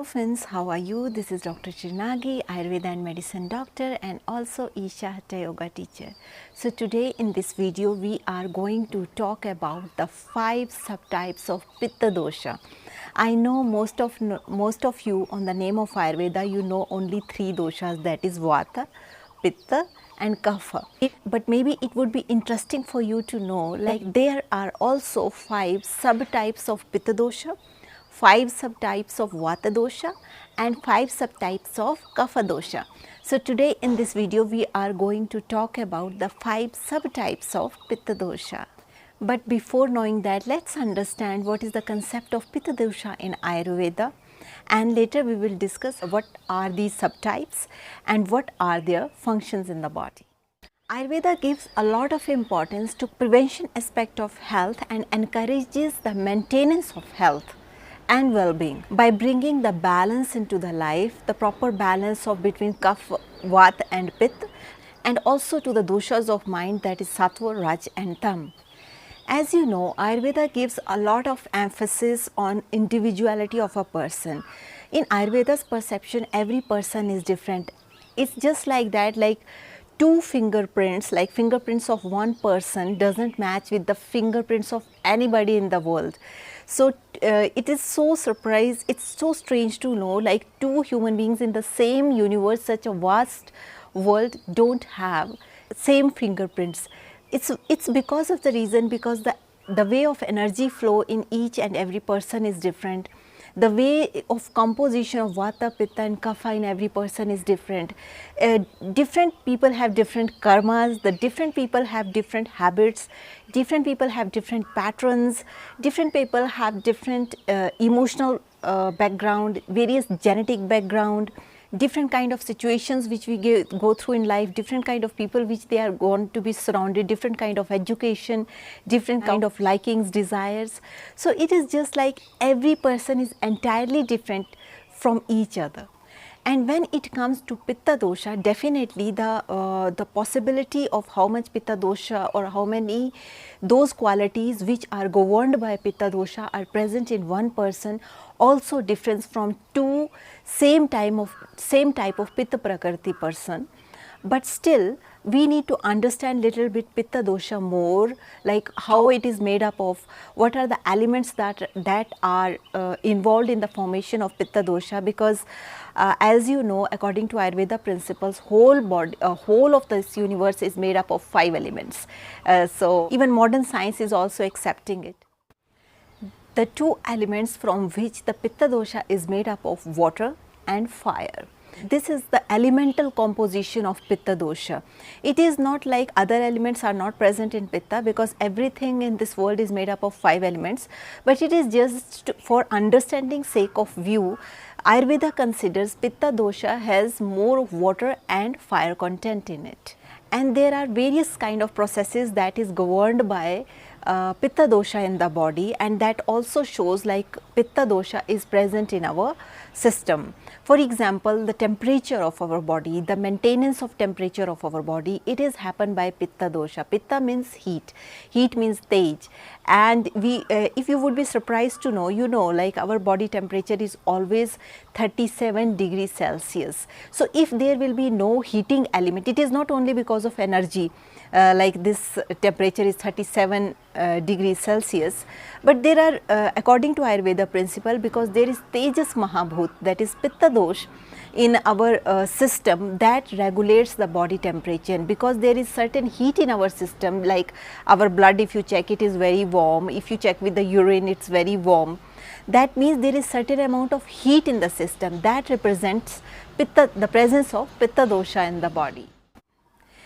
Hello friends, how are you? This is Dr. Srinagi, Ayurveda and Medicine doctor and also Hatha-yoga teacher. So today in this video we are going to talk about the 5 subtypes of Pitta Dosha. I know most of you on the name of Ayurveda you know only 3 doshas, that is Vata, Pitta and Kapha. But maybe it would be interesting for you to know like there are also 5 subtypes of Pitta Dosha, 5 subtypes of Vata Dosha and 5 subtypes of Kapha Dosha. So today in this video we are going to talk about the 5 subtypes of Pitta Dosha. But before knowing that, let's understand what is the concept of Pitta Dosha in Ayurveda, and later we will discuss what are these subtypes and what are their functions in the body. Ayurveda gives a lot of importance to prevention aspect of health and encourages the maintenance of health and well-being by bringing the balance into the life, the proper balance of between Kapha, Vata and Pitta, and also to the doshas of mind, that is Sattva, Raj and Tam. As you know, Ayurveda gives a lot of emphasis on individuality of a person. In Ayurveda's perception, every person is different. It's just like that, like 2 fingerprints, like fingerprints of one person doesn't match with the fingerprints of anybody in the world. So it is so surprised, it's so strange to know like 2 human beings in the same universe, such a vast world, don't have same fingerprints. It's because of the reason, because the way of energy flow in each and every person is different. The way of composition of Vata, Pitta and Kapha in every person is different. Different people have different karmas, the different people have different habits, different people have different patterns, different people have different emotional background, various genetic background, different kind of situations which we go through in life, different kind of people which they are going to be surrounded, different kind of education, different kind of likings, desires. So it is just like every person is entirely different from each other. And when it comes to Pitta Dosha, definitely the possibility of how much Pitta Dosha or how many those qualities which are governed by Pitta Dosha are present in one person also differs from 2 same type of Pitta Prakriti person. But still we need to understand little bit Pitta Dosha more, like how it is made up of, what are the elements that are involved in the formation of Pitta Dosha, because as you know, according to Ayurveda principles, whole of this universe is made up of 5 elements. So even modern science is also accepting it. The 2 elements from which the Pitta Dosha is made up of, water and fire. This is the elemental composition of Pitta Dosha. It is not like other elements are not present in Pitta, because everything in this world is made up of 5 elements, but it is just for understanding sake of view. Ayurveda considers Pitta Dosha has more water and fire content in it. And there are various kind of processes that is governed by Pitta Dosha in the body, and that also shows like Pitta Dosha is present in our system. For example, the temperature of our body, the maintenance of temperature of our body, it is happened by Pitta Dosha. Pitta means heat, heat means tej, and if you would be surprised to know, you know, like our body temperature is always 37 degrees Celsius. So if there will be no heating element, it is not only because of energy, like this temperature is 37 degrees Celsius, but there are according to Ayurveda principle, because there is Tejas Mahabhut, that is Pitta Dosh in our system that regulates the body temperature, because there is certain heat in our system, like our blood, if you check, it is very warm, if you check with the urine, it's very warm. That means there is certain amount of heat in the system that represents Pitta, the presence of Pitta Dosha in the body.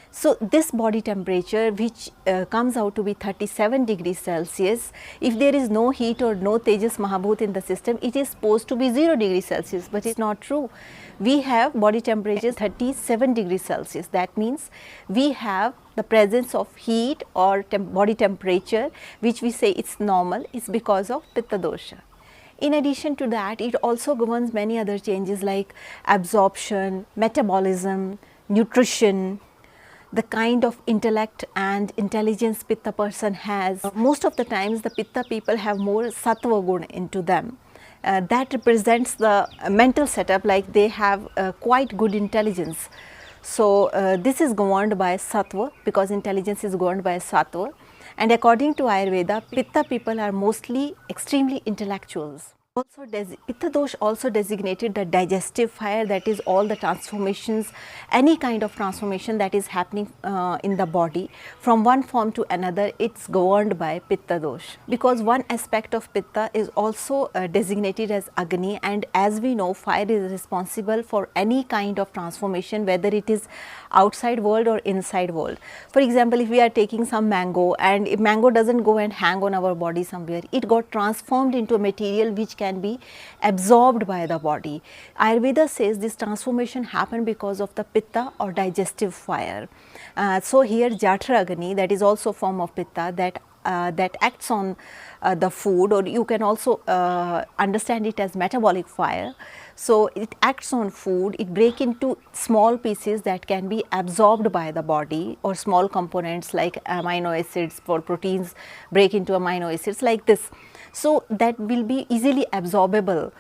So this body temperature, which comes out to be 37 degrees Celsius, if there is no heat or no Tejas Mahabhut in the system, it is supposed to be 0 degrees Celsius, but it's not true. We have body temperature 37 degrees Celsius. That means we have the presence of heat or body temperature, which we say it's normal, is because of Pitta Dosha. In addition to that, it also governs many other changes like absorption, metabolism, nutrition, the kind of intellect and intelligence Pitta person has. Most of the times the Pitta people have more Sattva guna into them, that represents the mental setup, like they have quite good intelligence. So this is governed by sattva, because intelligence is governed by sattva. And according to Ayurveda, Pitta people are mostly extremely intellectuals. Also, Pitta Dosha also designated the digestive fire, that is all the transformations, any kind of transformation that is happening in the body from one form to another, it's governed by Pitta Dosha. Because one aspect of Pitta is also designated as Agni, and as we know, fire is responsible for any kind of transformation, whether it is outside world or inside world. For example, if we are taking some mango, and if mango doesn't go and hang on our body somewhere, it got transformed into a material which can be absorbed by the body. Ayurveda says this transformation happened because of the Pitta or digestive fire. So here Jatra Agni, that is also a form of Pitta, that acts on the food, or you can also understand it as metabolic fire. So it acts on food, it breaks into small pieces that can be absorbed by the body, or small components like amino acids, for proteins break into amino acids like this. So that will be easily absorbable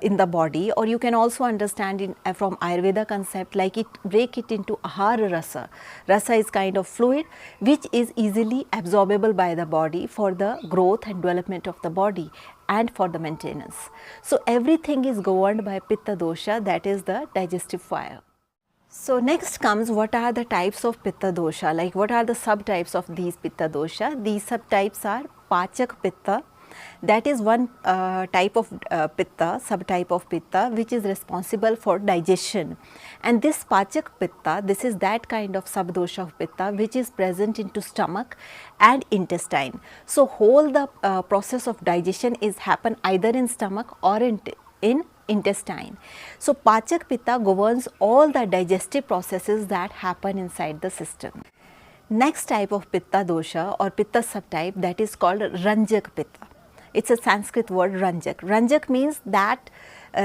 in the body, or you can also understand from Ayurveda concept, like break it into ahara rasa. Rasa is kind of fluid which is easily absorbable by the body for the growth and development of the body and for the maintenance. So everything is governed by Pitta Dosha, that is the digestive fire. So next comes, what are the types of Pitta Dosha, like what are the subtypes of these Pitta Dosha. These subtypes are Pachak Pitta, that is one type of Pitta, subtype of Pitta, which is responsible for digestion. And this Pachak Pitta, this is that kind of subdosha of Pitta which is present into stomach and intestine. So whole the process of digestion is happen either in stomach or in intestine. So Pachak Pitta governs all the digestive processes that happen inside the system. Next type of Pitta Dosha or Pitta subtype, that is called Ranjak Pitta. It's a Sanskrit word, Ranjak. Ranjak means that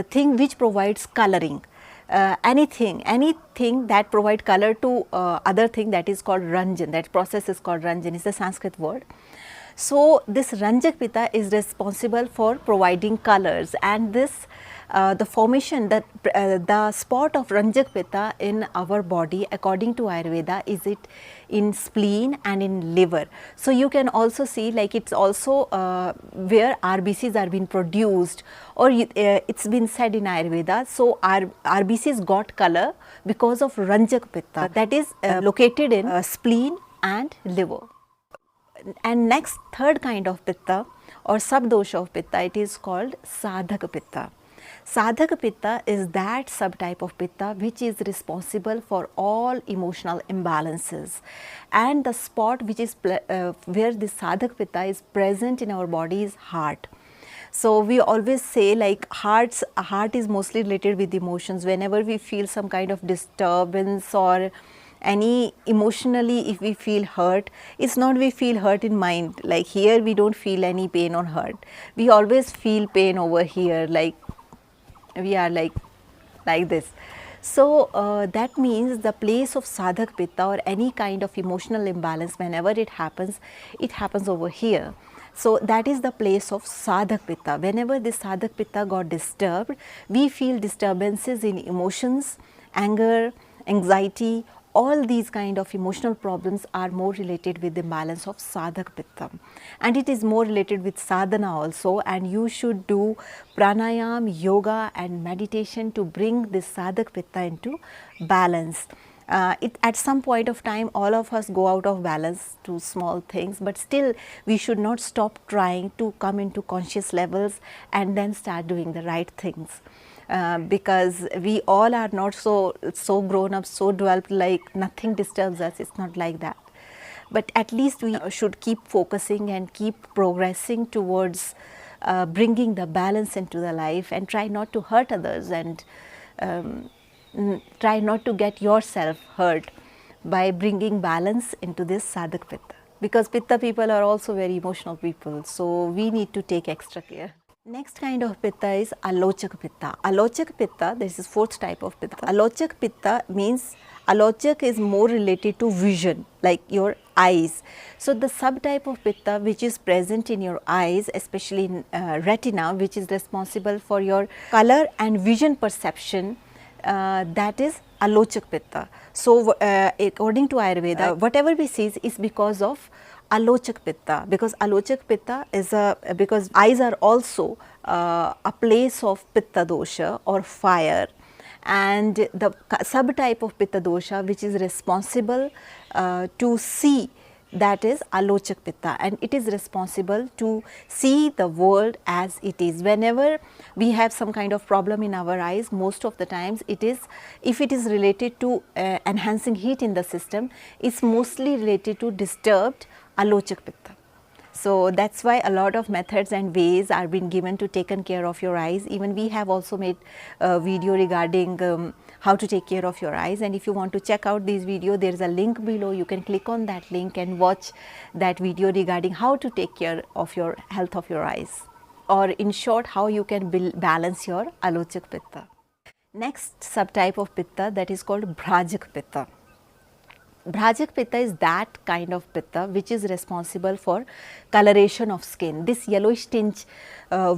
thing which provides coloring. Anything that provide color to other thing, that is called Ranjan. That process is called Ranjan. It's a Sanskrit word. So this Ranjak Pitta is responsible for providing colors, and this the formation, that the spot of Ranjak Pitta in our body according to Ayurveda is it in spleen and in liver. So you can also see, like it's also where RBCs are being produced, or it's been said in Ayurveda. So RBCs got color because of Ranjak Pitta, that is located in spleen and liver. And next, third kind of Pitta or subdosha of Pitta, it is called Sadhaka Pitta. Sadhaka Pitta is that subtype of Pitta which is responsible for all emotional imbalances, and the spot which is where this Sadhaka Pitta is present in our body is heart. So we always say, like heart is mostly related with emotions. Whenever we feel some kind of disturbance or any emotionally, if we feel hurt, it's not we feel hurt in mind, like here we don't feel any pain or hurt, we always feel pain over here, like we are like this. So that means the place of Sadhak Pitta or any kind of emotional imbalance, whenever it happens over here. So that is the place of Sadhak Pitta. Whenever this Sadhak Pitta got disturbed, we feel disturbances in emotions, anger, anxiety. All these kind of emotional problems are more related with the balance of Sadhak Pitta, and it is more related with sadhana also, and you should do pranayam, yoga and meditation to bring this Sadhak Pitta into balance. At some point of time, all of us go out of balance to small things, but still we should not stop trying to come into conscious levels and then start doing the right things. Because we all are not so grown up, so developed, like nothing disturbs us. It's not like that. But at least we should keep focusing and keep progressing towards bringing the balance into the life, and try not to hurt others, and try not to get yourself hurt by bringing balance into this Sadhak Pitta. Because Pitta people are also very emotional people, so we need to take extra care. Next kind of pitta is alochak pitta. Alochak pitta, this is fourth type of pitta. Alochak pitta means alochak is more related to vision, like your eyes. So the subtype of pitta which is present in your eyes, especially in retina, which is responsible for your color and vision perception, that is alochak pitta. So according to Ayurveda, whatever we see is because of alochak pitta, because alochak pitta is because eyes are also a place of pitta dosha or fire, and the subtype of pitta dosha which is responsible to see, that is alochak pitta, and it is responsible to see the world as it is. Whenever we have some kind of problem in our eyes, most of the times it is, if it is related to enhancing heat in the system, it's mostly related to disturbed alochak pitta. So that's why a lot of methods and ways are being given to taken care of your eyes. Even we have also made a video regarding how to take care of your eyes, and if you want to check out this video, there is a link below. You can click on that link and watch that video regarding how to take care of your health of your eyes, or in short, how you can balance your alochak pitta. Next subtype of pitta, that is called bhrajak pitta. Bhrajak pitta is that kind of pitta which is responsible for coloration of skin. This yellowish tinge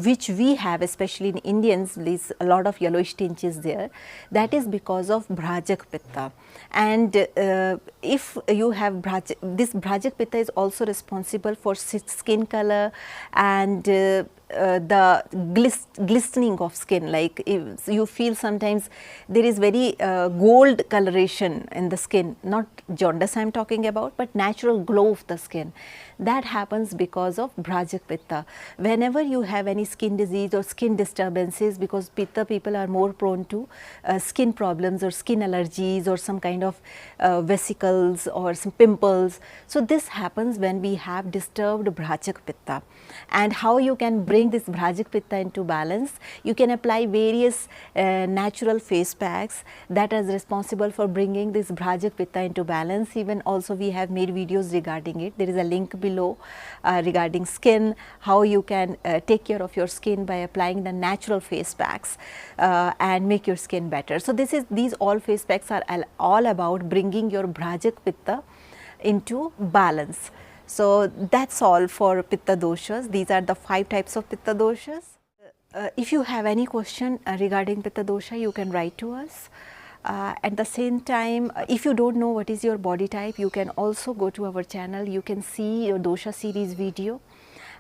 which we have, especially in Indians, there's a lot of yellowish tinge is there. That is because of Bhrajak pitta. And if you have this Bhrajak pitta is also responsible for skin color and the glistening of skin, like if you feel sometimes there is very gold coloration in the skin, not jaundice I am talking about, but natural glow of the skin. That happens because of Bhrajak pitta. Whenever you have any skin disease or skin disturbances, because pitta people are more prone to skin problems or skin allergies or some kind of vesicles or some pimples. So this happens when we have disturbed Bhrajak pitta. And how you can bring this Bhrajak pitta into balance? You can apply various natural face packs that is responsible for bringing this Bhrajak pitta into balance. Even also we have made videos regarding it. There is a link below regarding skin, how you can take care of your skin by applying the natural face packs and make your skin better. So these all face packs are all about bringing your Bhrajak pitta into balance. So that's all for Pitta doshas. These are the 5 types of Pitta doshas. If you have any question regarding Pitta dosha, you can write to us. At the same time, if you don't know what is your body type, you can also go to our channel. You can see your dosha series video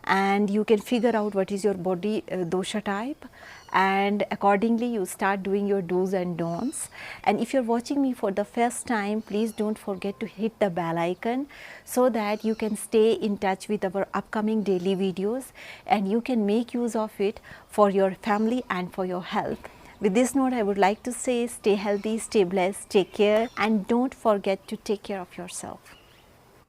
and you can figure out what is your body dosha type, and accordingly you start doing your do's and don'ts. And if you are watching me for the first time, please don't forget to hit the bell icon so that you can stay in touch with our upcoming daily videos and you can make use of it for your family and for your health. With this note, I would like to say stay healthy, stay blessed, take care, and don't forget to take care of yourself.